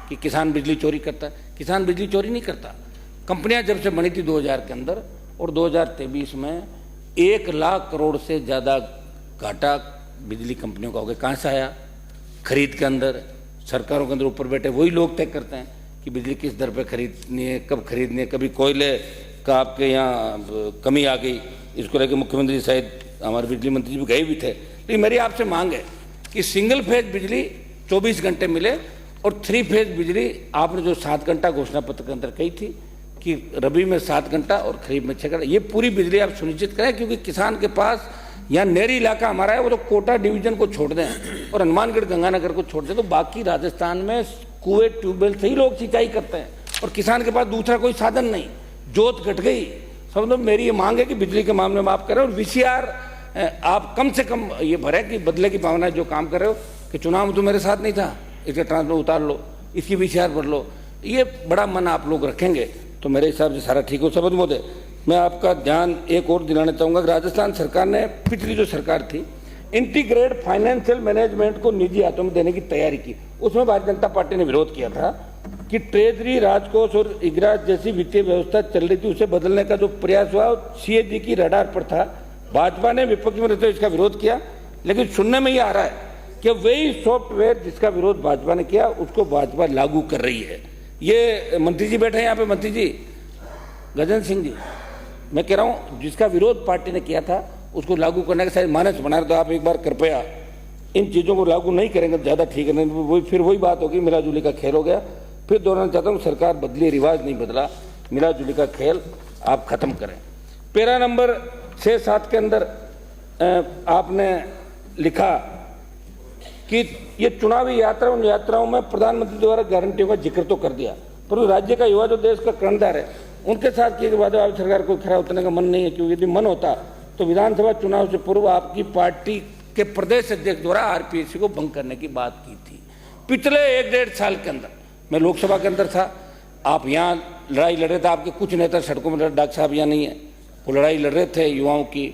कि किसान बिजली चोरी करता है। किसान बिजली चोरी नहीं करता। कंपनियां जब से बनी थी 2000 के अंदर और 2023 में 1 लाख करोड़ से ज़्यादा घाटा बिजली कंपनियों का हो गया। कहाँ से आया? खरीद के अंदर, सरकारों के अंदर ऊपर बैठे वही लोग तय करते हैं कि बिजली किस दर पे खरीदनी है, कब खरीदनी है। कभी कोयले का आपके यहाँ कमी आ गई, इसको लेकर मुख्यमंत्री शायद हमारे बिजली मंत्री जी भी गए भी थे। लेकिन मेरी आपसे मांग है कि सिंगल फेज बिजली 24 घंटे मिले और 3 फेज बिजली आपने जो 7 घंटा घोषणा पत्र के अंदर कही थी कि रबी में 7 घंटा और खरीफ में 6 घंटा, ये पूरी बिजली आप सुनिश्चित करें। क्योंकि किसान के पास यहाँ नहरी इलाका हमारा है, वो तो कोटा डिवीजन को छोड़ दें और हनुमानगढ़ गंगानगर को छोड़ दें तो बाकी राजस्थान में कुएं ट्यूबवेल से ही लोग सिंचाई करते हैं और किसान के पास दूसरा कोई साधन नहीं। जोत घट गई। समझो मेरी ये मांग है कि बिजली के मामले में आप करें और VCR आप कम से कम ये भरे कि बदले की भावना जो काम कर रहे हो कि चुनाव में तो मेरे साथ नहीं था, इसके ट्रांसफर उतार लो, इसकी VCR भर लो। ये बड़ा मन आप लोग रखेंगे तो मेरे हिसाब से सारा ठीक हो। शपथ महोदय, मैं आपका ध्यान एक और दिलाना चाहूँगा कि राजस्थान सरकार ने, पिछली जो सरकार थी, इंटीग्रेट फाइनेंशियल मैनेजमेंट को निजी हाथों में देने की तैयारी की। उसमें भारतीय जनता पार्टी ने विरोध किया था कि ट्रेजरी, राजकोष और इगरा जैसी वित्तीय व्यवस्था चल रही थी, उसे बदलने का जो प्रयास हुआ CAG की रडार पर था। भाजपा ने विपक्ष में रहते हुए इसका विरोध किया, लेकिन सुनने में ये आ रहा है कि वही सॉफ्टवेयर जिसका विरोध भाजपा ने किया उसको भाजपा लागू कर रही है। ये मंत्री जी बैठे हैं यहाँ पे, मंत्री जी गजेंद्र सिंह जी, मैं कह रहा हूँ जिसका विरोध पार्टी ने किया था उसको लागू करने का शायद मानस बना रहे, तो आप एक बार कृपया इन चीज़ों को लागू नहीं करेंगे ज़्यादा ठीक है। नहीं वही फिर वही बात होगी, मिला जुली का खेल हो गया। फिर दोहराना चाहता हूँ, सरकार बदली, रिवाज नहीं बदला, मिला जुली का खेल आप खत्म करें। पैरा नंबर 6-7 के अंदर आपने लिखा कि ये चुनावी यात्रा, उन यात्राओं में प्रधानमंत्री द्वारा गारंटियों का जिक्र तो कर दिया, परंतु राज्य का युवा जो देश का कर्णधार है उनके साथ किए गए वादे आप सरकार को खरा उतरने का मन नहीं है। क्योंकि यदि मन होता तो विधानसभा चुनाव से पूर्व आपकी पार्टी के प्रदेश अध्यक्ष द्वारा RPSC को भंग करने की बात की थी। पिछले 1-1.5 साल के अंदर मैं लोकसभा के अंदर था, आप यहाँ लड़ाई लड़ रहे थे, आपके कुछ नेता सड़कों में, डॉक्टर साहब यहाँ नहीं है, वो लड़ाई लड़ रहे थे युवाओं की।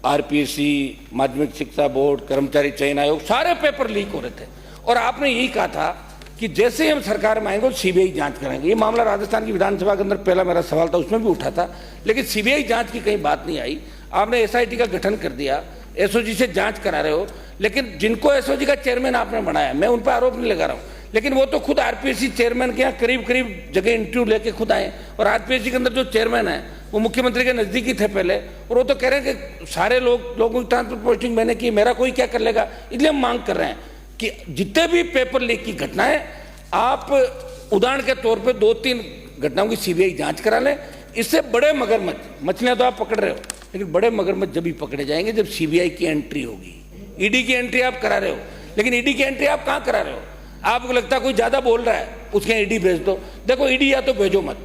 RPSC, माध्यमिक शिक्षा बोर्ड, कर्मचारी चयन आयोग, सारे पेपर लीक हो रहे थे और आपने यही कहा था कि जैसे ही हम सरकार में आएंगे CBI जांच करेंगे। ये मामला राजस्थान की विधानसभा के अंदर पहला मेरा सवाल था, उसमें भी उठा था, लेकिन CBI जांच की कहीं बात नहीं आई। आपने SIT का गठन कर दिया, SOG से जांच करा रहे हो, लेकिन जिनको SOG का चेयरमैन आपने बनाया, मैं उन पर आरोप नहीं लगा रहा हूँ, लेकिन वो तो खुद RPSC चेयरमैन के यहाँ करीब करीब जगह इंटरव्यू लेके खुद आए और RPSC के अंदर जो चेयरमैन है वो मुख्यमंत्री के नजदीकी थे पहले, और वो तो कह रहे हैं कि सारे लोगों की ट्रांसफर पोस्टिंग मैंने की, मेरा कोई क्या कर लेगा। इसलिए हम मांग कर रहे हैं कि जितने भी पेपर लीक की घटनाएं, आप उदाहरण के तौर पे 2-3 घटनाओं की CBI जांच करा लें। इससे बड़े मगरमच्छ, मछलियां तो आप पकड़ रहे हो, लेकिन बड़े मगरमच्छ जब भी पकड़े जाएंगे जब CBI की एंट्री होगी। ED की एंट्री आप करा रहे हो, लेकिन ED की एंट्री आप कहाँ करा रहे हो? आपको लगता है कोई ज्यादा बोल रहा है, उसके ED भेज दो। देखो ED या तो भेजो मत,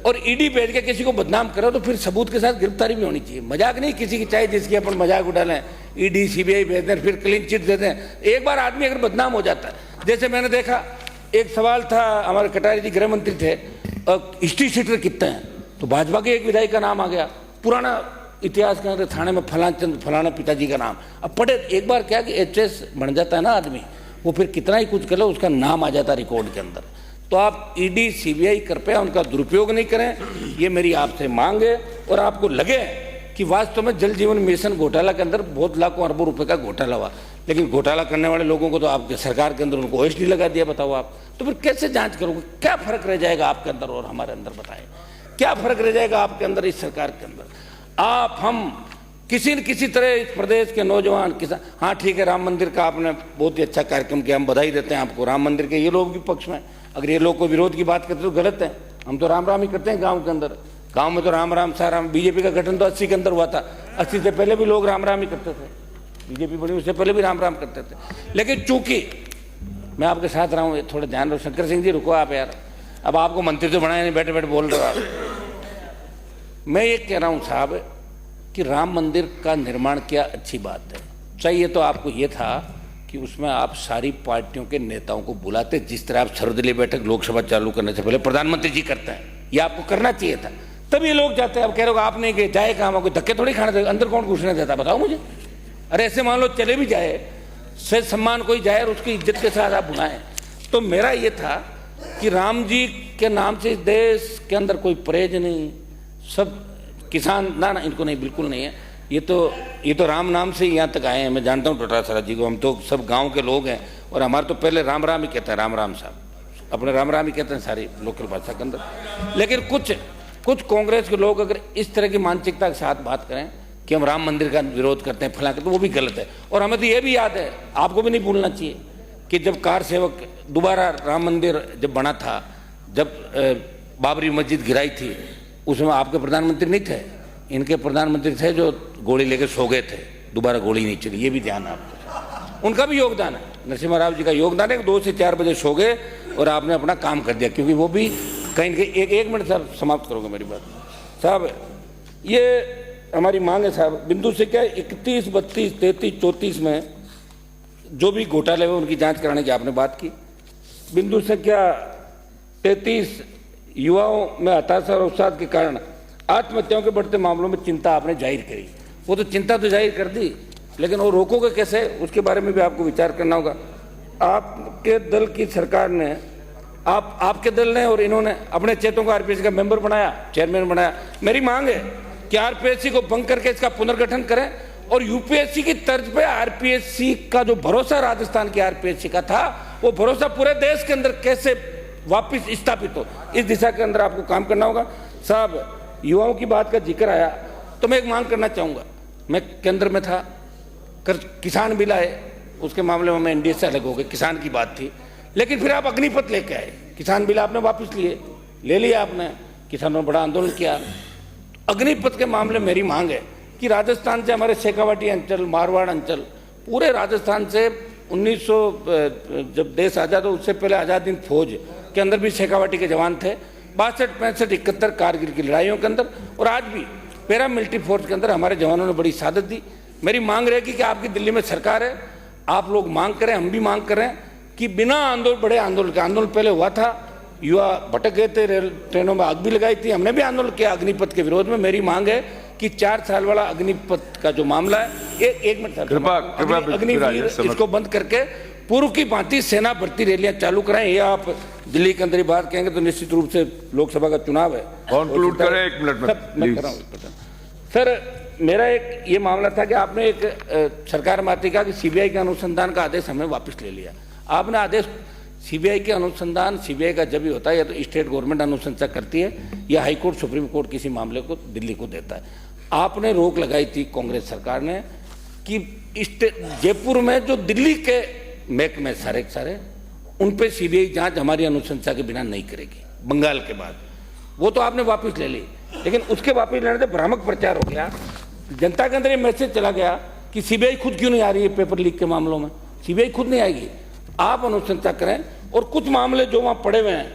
और ED भेज के किसी को बदनाम करो तो फिर सबूत के साथ गिरफ्तारी भी होनी चाहिए। मजाक नहीं किसी की, चाहे जिसकी अपन मजाक उड़ा लें, ED CBI भेज दें, फिर क्लीन चिट दे दें। एक बार आदमी अगर बदनाम हो जाता है, जैसे मैंने देखा एक सवाल था, हमारे कटारी जी गृह मंत्री थे, हिस्ट्री सीटर कितने हैं, तो भाजपा के एक विधायक का नाम आ गया, पुराना इतिहास के अंदर थाने में फलाना पिताजी का नाम। अब पढ़े एक बार क्या कि HS बन जाता है ना आदमी, वो फिर कितना ही कुछ कर लो उसका नाम आ जाता रिकॉर्ड के अंदर। तो आप ED CBI कृपया उनका दुरुपयोग नहीं करें, ये मेरी आपसे मांग है। और आपको लगे कि वास्तव में जल जीवन मिशन घोटाला के अंदर बहुत लाखों अरबों रुपए का घोटाला हुआ, लेकिन घोटाला करने वाले लोगों को तो आपके सरकार के अंदर उनको OSD लगा दिया, बताओ आप, तो फिर कैसे जांच करोगे? क्या फर्क रह जाएगा आपके अंदर और हमारे अंदर? बताएं क्या फर्क रह जाएगा आपके अंदर, इस सरकार के अंदर? आप हम किसी न किसी तरह इस प्रदेश के नौजवान किसान, हाँ ठीक है, राम मंदिर का आपने बहुत ही अच्छा कार्यक्रम किया, हम बधाई देते हैं आपको। राम मंदिर के ये लोग भी पक्ष में, अगर ये लोग को विरोध की बात करते तो गलत है। हम तो राम राम ही करते हैं गांव के अंदर, गांव में तो राम राम सा राम। BJP का गठन तो 80 के अंदर हुआ था, 80 से पहले भी लोग राम राम ही करते थे, BJP बनी उससे पहले भी राम राम करते थे। लेकिन चूंकि मैं आपके साथ रहा हूँ, थोड़ा ध्यान रखो। शंकर सिंह जी रुको आप यार, अब आपको मंत्री तो बनाया नहीं, बैठे बैठे बोल रहे हो आप। मैं ये कह रहा हूँ साहब कि राम मंदिर का निर्माण किया, अच्छी बात है, चाहिए तो आपको ये था कि उसमें आप सारी पार्टियों के नेताओं को बुलाते, जिस तरह आप सर्वदलीय बैठक लोकसभा चालू करने से पहले प्रधानमंत्री जी करते हैं, ये आपको करना चाहिए था, तब ये लोग जाते हैं। अब कह रहे हो आप नहीं गए, जाए कहाँ, कोई धक्के थोड़ी खाने देगा, अंदर कौन घुसने देता बताओ मुझे? अरे ऐसे मान लो चले भी जाए, से सम्मान कोई जाए और उसकी इज्जत के साथ आप बुलाएं। तो मेरा ये था कि राम जी के नाम से इस देश के अंदर कोई परहेज नहीं, सब किसान ना इनको नहीं, बिल्कुल नहीं है। ये तो राम नाम से ही यहाँ तक आए हैं। मैं जानता हूँ डोटासरा जी को, हम तो सब गांव के लोग हैं और हमारे तो पहले राम राम ही कहते हैं, राम राम साहब, अपने राम राम ही कहते हैं सारी लोकल भाषा के अंदर। लेकिन कुछ कांग्रेस के लोग अगर इस तरह की मानसिकता के साथ बात करें कि हम राम मंदिर का विरोध करते हैं फला करते, तो वो भी गलत है। और हमें तो ये भी याद है, आपको भी नहीं भूलना चाहिए कि जब कार सेवक दोबारा राम मंदिर जब बना था, जब बाबरी मस्जिद गिराई थी, उसमें आपके प्रधानमंत्री नहीं थे, इनके प्रधानमंत्री थे जो गोली लेके सो गए थे, दोबारा गोली नहीं चली। ये भी ध्यान है आपको, उनका भी योगदान है, नरसिम्हा राव जी का योगदान है। 2 से 4 बजे सो गए और आपने अपना काम कर दिया, क्योंकि वो भी कहीं न कहीं एक मिनट साहब समाप्त करोगे मेरी बात साहब। ये हमारी मांग है साहब, बिंदु से क्या 31, 32, 33, 34 में जो भी घोटाले हुए उनकी जांच कराने की आपने बात की। बिंदु से क्या 33 युवाओं में हताशा और अवसाद के कारण आत्महत्याओं के बढ़ते मामलों में चिंता आपने जाहिर करी। वो तो चिंता तो जाहिर कर दी, लेकिन वो रोकोगे कैसे, उसके बारे में भी आपको विचार करना होगा। आपके दल की सरकार ने, आपके दल ने और इन्होंने अपने चेतों को आरपीएससी का मेंबर बनाया, चेयरमैन बनाया। मेरी मांग है कि आरपीएससी को भंग करके इसका पुनर्गठन करें और यूपीएससी की तर्ज पे आरपीएससी का जो भरोसा राजस्थान की आरपीएससी का था, वो भरोसा पूरे देश के अंदर कैसे वापस स्थापित हो, इस दिशा के अंदर आपको काम करना होगा साहब। युवाओं की बात का जिक्र आया तो मैं एक मांग करना चाहूँगा। मैं केंद्र में था, किसान बिल आए, उसके मामले में मैं एनडीए से अलग हो गए, किसान की बात थी। लेकिन फिर आप अग्निपथ लेके आए, किसान बिल आपने वापस ले लिया आपने, किसानों ने बड़ा आंदोलन किया। अग्निपथ के मामले मेरी मांग है कि राजस्थान से हमारे शेखावाटी अंचल, मारवाड़ अंचल, पूरे राजस्थान से 1900 जब देश आज़ाद हो उससे पहले आज़ाद हिंद फौज के अंदर भी शेखावाटी के जवान थे, 62, 65, 71 कारगिल की लड़ाइयों के अंदर, और आज भी पैरा मिलिट्री फोर्स के अंदर हमारे जवानों ने बड़ी शहादत दी। मेरी मांग रहेगी कि आपकी दिल्ली में सरकार है, आप लोग मांग करें, हम भी मांग करें कि बिना बड़े आंदोलन के, आंदोलन पहले हुआ था, युवा भटक गए थे, रेल ट्रेनों में आग भी लगाई थी, हमने भी आंदोलन किया अग्निपथ के विरोध में। मेरी मांग है कि 4 साल वाला अग्निपथ का जो मामला है, एक मिनट अग्निवीर इसको बंद करके पूर्व की भांति सेना भर्ती रैलियां चालू कराएं। ये आप दिल्ली के अंदर ही बात कहेंगे तो निश्चित रूप से लोकसभा का चुनाव है। कंक्लूड करें 1 मिनट में सर। मेरा एक ये मामला था कि आपने एक सरकार मात्री कहा कि सीबीआई के अनुसंधान का आदेश हमने वापस ले लिया। आपने आदेश, सीबीआई के अनुसंधान, सीबीआई का जब भी होता है या तो स्टेट गवर्नमेंट अनुशंसा करती है या हाई कोर्ट, सुप्रीम कोर्ट किसी मामले को दिल्ली को देता है। आपने रोक लगाई थी कांग्रेस सरकार ने कि जयपुर में जो दिल्ली के महकमे सारे उन पे सीबीआई जांच हमारी अनुशंसा के बिना नहीं करेगी, बंगाल के बाद। वो तो आपने वापस ले ली, लेकिन उसके वापस लेने से भ्रामक प्रचार हो गया, जनता के अंदर ये मैसेज चला गया कि सीबीआई खुद क्यों नहीं आ रही है पेपर लीक के मामलों में, सीबीआई खुद नहीं आएगी, आप अनुशंसा करें। और कुछ मामले जो वहाँ पड़े हुए हैं,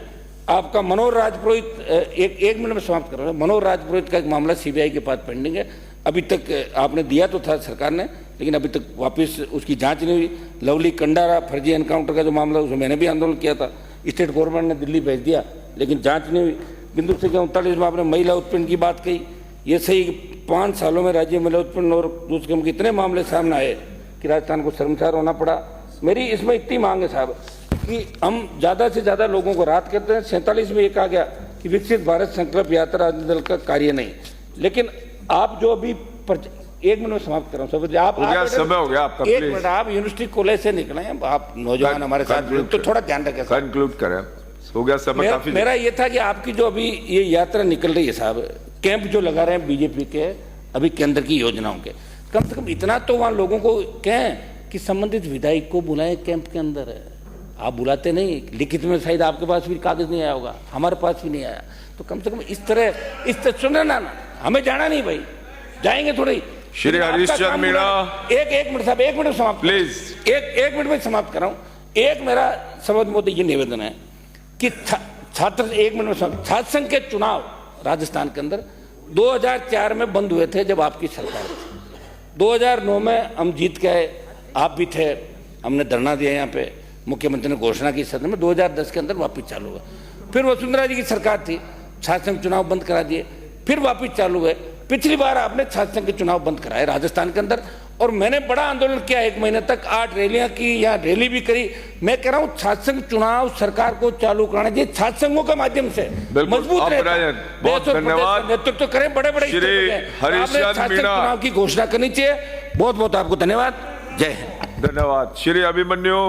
आपका मनोहर राजपुरोहित, एक मिनट में समाप्त कर रहा हूँ, मनोहर राजपुरोहित का एक मामला सीबीआई के पास पेंडिंग है, अभी तक आपने दिया तो था सरकार ने, लेकिन अभी तक वापस उसकी जांच नहीं हुई। लवली कंडारा फर्जी एनकाउंटर का जो मामला, उसमें मैंने भी आंदोलन किया था, स्टेट गवर्नमेंट ने दिल्ली भेज दिया, लेकिन जांच नहीं हुई। बिंदु से 39 में आपने महिला उत्पीड़न की बात कही, ये सही 5 सालों में राज्य में महिला उत्पीड़न और दुष्कर्म के इतने मामले सामने आए कि राजस्थान को शर्मसार होना पड़ा। मेरी इसमें इतनी मांग है साहब कि हम ज़्यादा से ज़्यादा लोगों को राहत करते हैं। 47 में ये कहा गया कि विकसित भारत संकल्प यात्रा राजनीतिक दल का कार्य नहीं, लेकिन आप जो अभी 1 मिनट में समाप्त कर रहा हूँ, आप समय हो गया आपका, 1 मिनट, आप यूनिवर्सिटी कॉलेज से निकले हैं, आप नौजवान हमारे साथ, तो थोड़ा ध्यान रखें। कंक्लूड करें, हो गया समय काफी। मेरा ये था कि आपकी जो अभी ये यात्रा निकल रही है साहब, कैंप जो लगा रहे हैं बीजेपी के अभी केंद्र की योजनाओं के, कम से कम इतना तो वहाँ लोगों को कहें कि संबंधित विधायक को बुलाएं कैंप के अंदर। आप बुलाते नहीं, लिखित में शायद आपके पास भी कागज नहीं आया होगा, हमारे पास भी नहीं आया, तो कम से कम इस तरह सुने ना, हमें जाना नहीं भाई, जाएंगे थोड़ी। श्री हरीशचंद्र मीणा, एक मिनट साहब, 1 मिनट समाप्त प्लीज, एक मिनट में समाप्त कर रहा हूँ। एक मेरा सर्वोच्च मोदी ये निवेदन है कि छात्र, 1 मिनट में, छात्र संघ के चुनाव राजस्थान के अंदर 2004 में बंद हुए थे जब आपकी सरकार थी। 2009 में हम जीत के आए, आप भी थे, हमने धरना दिया यहाँ पे, मुख्यमंत्री ने घोषणा की सदन में, 2010 के अंदर वापस चालू हुआ। फिर वसुंधरा जी की सरकार थी, छात्र संघ चुनाव बंद करा दिए, फिर वापस चालू हुए। पिछली बार आपने छात्र संघ के चुनाव बंद कराए राजस्थान के अंदर, और मैंने बड़ा आंदोलन किया 1 महीने तक, 8 रैलियां की या रैली भी करी। मैं कह रहा हूं छात्रसंघ चुनाव सरकार को चालू कराना चाहिए, छात्रसंघों के माध्यम से मजबूत रहता है। बहुत धन्यवाद। नेतृत्व करें, बड़े बड़े हरीशचंद मीणा चुनाव की घोषणा करनी चाहिए। बहुत बहुत आपको धन्यवाद। जय हिंद। धन्यवाद श्री अभिमन्यु।